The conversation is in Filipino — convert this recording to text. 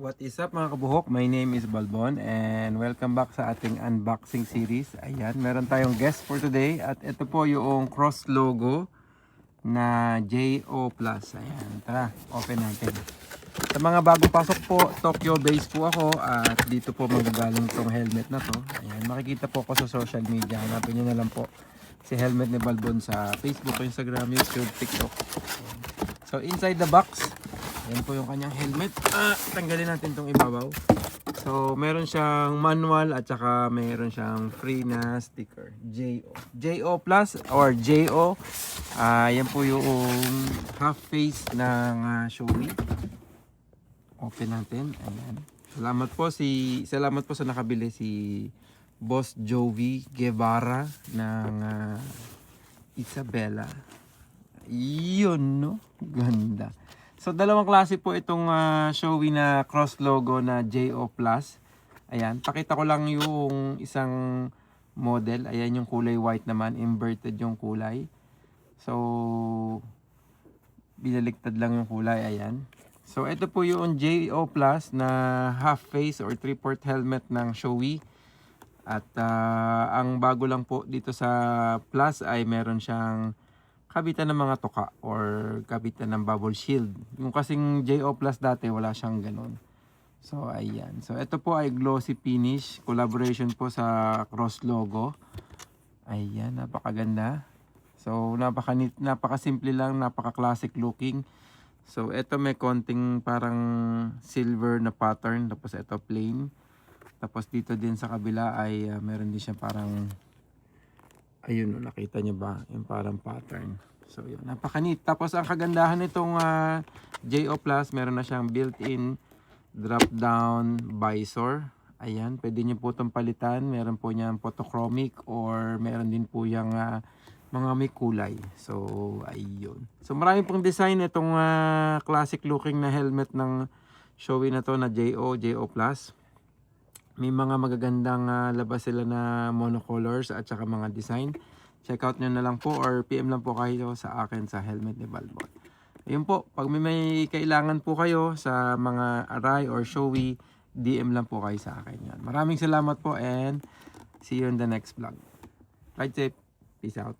What is up mga kabuhok? My name is Balbon and welcome back sa ating unboxing series. Ayan, meron tayong guest for today at ito po yung cross logo na JO Plus. Ayan, tara, open natin. Sa mga bagong pasok po, Tokyo based po ako at dito po magagaling tong helmet na to. Ayan, makikita po ako sa social media. Hanapin nyo na lang po si Helmet ni Balbon sa Facebook, Instagram, YouTube, TikTok. Ayan. So inside the box, yan po yung kanyang helmet. Tanggalin natin itong ibabaw. So, meron siyang manual at saka meron siyang free na sticker. JO. JO Plus or JO. Yan po yung half face ng Shoei. Open natin. Ayan. Salamat po sa nakabili si Boss Jovi Guevara ng Isabela. Yun, no? Ganda. So, dalawang klase po itong Shoei na cross logo na JO Plus. Ayan, pakita ko lang yung isang model. Ayan yung kulay white naman, inverted yung kulay. So, binaliktad lang yung kulay, ayan. So, ito po yung JO Plus na half face or 3/4 helmet ng Shoei. At ang bago lang po dito sa Plus ay meron siyang kabitan ng mga tuka or kabitan ng bubble shield. Yung kasing JO Plus dati wala siyang ganun. So ayan. So ito po ay glossy finish. Collaboration po sa cross logo. Ayan, napakaganda. So napakasimple lang, napaka-classic looking. So ito may konting parang silver na pattern. Tapos ito plain. Tapos dito din sa kabila ay meron din siya parang ayun, nakita nyo ba? Yung parang pattern. So, yun. Napaka-neat. Tapos, ang kagandahan nitong JO Plus, meron na siyang built-in drop-down visor. Ayan. Pwede nyo po itong palitan. Meron po niyang photochromic or meron din po yung mga may kulay. So, ayun. So, marami pong design itong classic looking na helmet ng Shoei na to na JO Plus. May mga magagandang labas sila na monocolors at saka mga design. Check out nyo na lang po or PM lang po kayo sa akin sa Helmet ni Balbon. Ayun po, pag may kailangan po kayo sa mga Arai or Shoei, DM lang po kayo sa akin. Yan. Maraming salamat po and see you in the next vlog. Ride safe. Peace out.